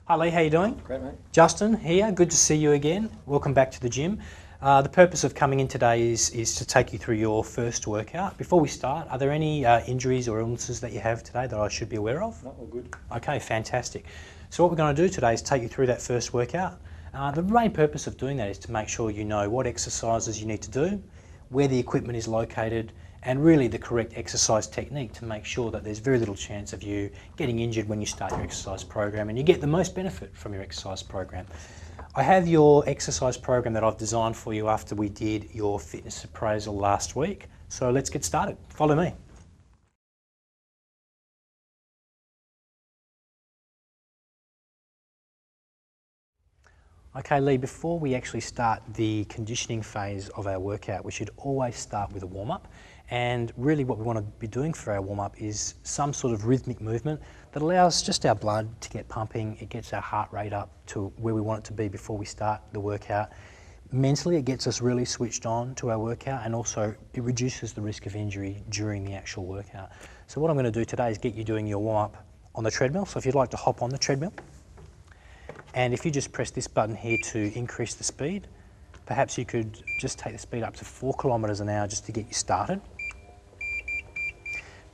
Hi Lee, how you doing? Great, mate. Justin here, good to see you again. Welcome back to the gym. The purpose of coming in today is to take you through your first workout. Before we start, are there any injuries or illnesses that you have today that I should be aware of? No, all good. Okay, fantastic. So what we're going to do today is take you through that first workout. The main purpose of doing that is to make sure you know what exercises you need to do, where the equipment is located, and really the correct exercise technique to make sure that there's very little chance of you getting injured when you start your exercise program and you get the most benefit from your exercise program. I have your exercise program that I've designed for you after we did your fitness appraisal last week. So let's get started. Follow me. Okay Lee, before we actually start the conditioning phase of our workout, we should always start with a warm-up. And really what we want to be doing for our warm-up is some sort of rhythmic movement that allows just our blood to get pumping. It gets our heart rate up to where we want it to be before we start the workout. Mentally, it gets us really switched on to our workout, and also it reduces the risk of injury during the actual workout. So what I'm going to do today is get you doing your warm-up on the treadmill. So if you'd like to hop on the treadmill, and if you just press this button here to increase the speed, perhaps you could just take the speed up to 4 kilometres an hour just to get you started.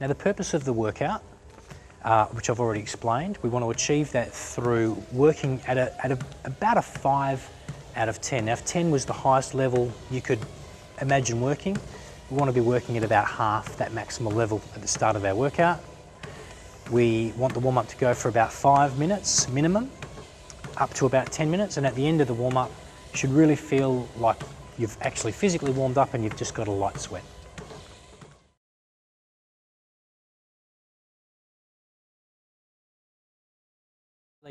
Now the purpose of the workout, which I've already explained, we want to achieve that through working at about a 5 out of 10. Now if 10 was the highest level you could imagine working, we want to be working at about half that maximal level at the start of our workout. We want the warm-up to go for about 5 minutes minimum, up to about 10 minutes, and at the end of the warm-up you should really feel like you've actually physically warmed up and you've just got a light sweat.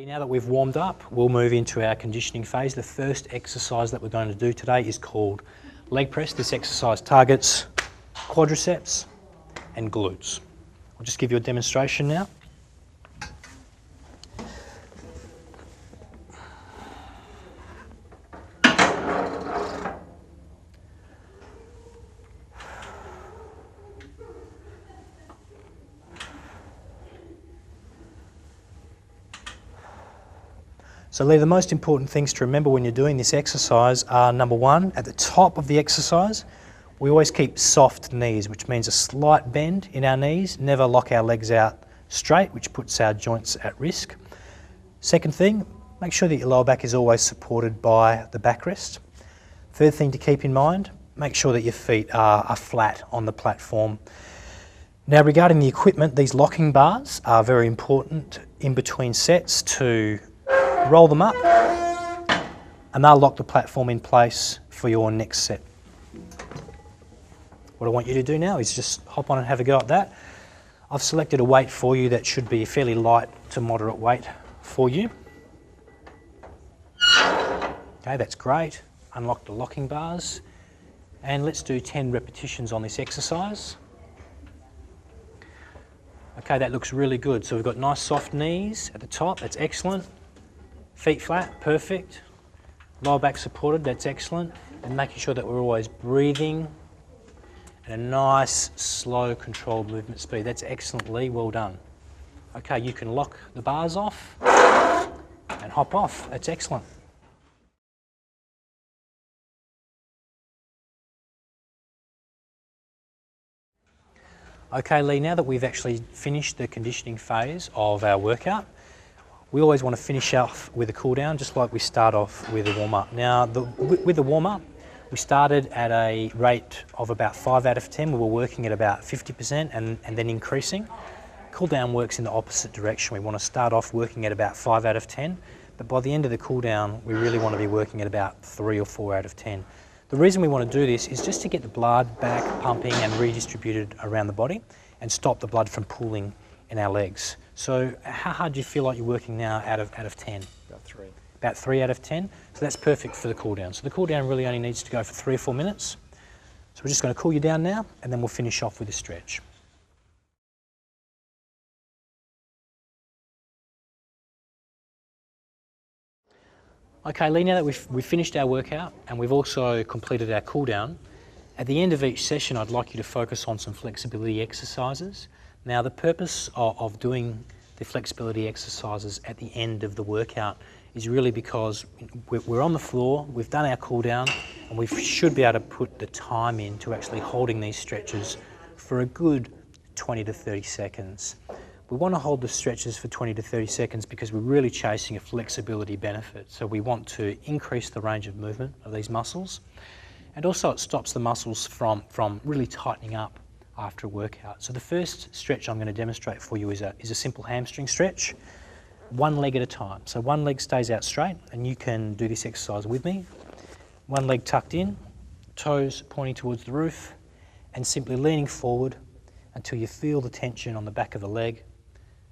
Now that we've warmed up, we'll move into our conditioning phase. The first exercise that we're going to do today is called leg press. This exercise targets quadriceps and glutes. I'll just give you a demonstration now. So Lee, the most important things to remember when you're doing this exercise are, number one, at the top of the exercise, we always keep soft knees, which means a slight bend in our knees, never lock our legs out straight, which puts our joints at risk. Second thing, make sure that your lower back is always supported by the backrest. Third thing to keep in mind, make sure that your feet are flat on the platform. Now regarding the equipment, these locking bars are very important in between sets to roll them up, and they'll lock the platform in place for your next set. What I want you to do now is just hop on and have a go at that. I've selected a weight for you that should be a fairly light to moderate weight for you. Okay, that's great. Unlock the locking bars, and let's do 10 repetitions on this exercise. Okay, that looks really good. So we've got nice soft knees at the top, that's excellent. Feet flat, perfect. Lower back supported, that's excellent. And making sure that we're always breathing at a nice, slow, controlled movement speed. That's excellent, Lee, well done. Okay, you can lock the bars off and hop off. That's excellent. Okay, Lee, now that we've actually finished the conditioning phase of our workout, we always want to finish off with a cool down, just like we start off with a warm-up. Now, with the warm-up, we started at a rate of about 5 out of 10. We were working at about 50% and then increasing. Cool down works in the opposite direction. We want to start off working at about 5 out of 10, but by the end of the cool down, we really want to be working at about 3 or 4 out of 10. The reason we want to do this is just to get the blood back pumping and redistributed around the body and stop the blood from pooling in our legs. So how hard do you feel like you're working now out of 10? About 3. About 3 out of 10. So that's perfect for the cool down. So the cool down really only needs to go for 3 or 4 minutes. So we're just going to cool you down now, and then we'll finish off with a stretch. Okay, Lee, now that we've finished our workout and we've also completed our cool down, at the end of each session I'd like you to focus on some flexibility exercises. Now the purpose of doing the flexibility exercises at the end of the workout is really because we're on the floor, we've done our cool down, and we should be able to put the time in to actually holding these stretches for a good 20 to 30 seconds. We want to hold the stretches for 20 to 30 seconds because we're really chasing a flexibility benefit. So we want to increase the range of movement of these muscles. And also it stops the muscles from really tightening up after a workout. So the first stretch I'm going to demonstrate for you is a simple hamstring stretch, one leg at a time. So one leg stays out straight, and you can do this exercise with me. One leg tucked in, toes pointing towards the roof, and simply leaning forward until you feel the tension on the back of the leg.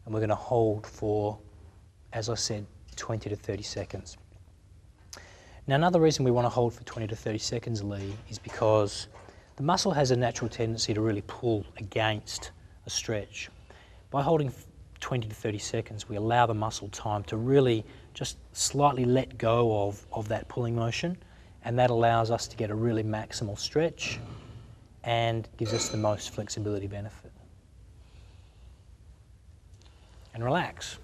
And we're going to hold for, as I said, 20 to 30 seconds. Now, another reason we want to hold for 20 to 30 seconds, Lee, is because the muscle has a natural tendency to really pull against a stretch. By holding 20 to 30 seconds, we allow the muscle time to really just slightly let go of that pulling motion, and that allows us to get a really maximal stretch and gives us the most flexibility benefit. And relax.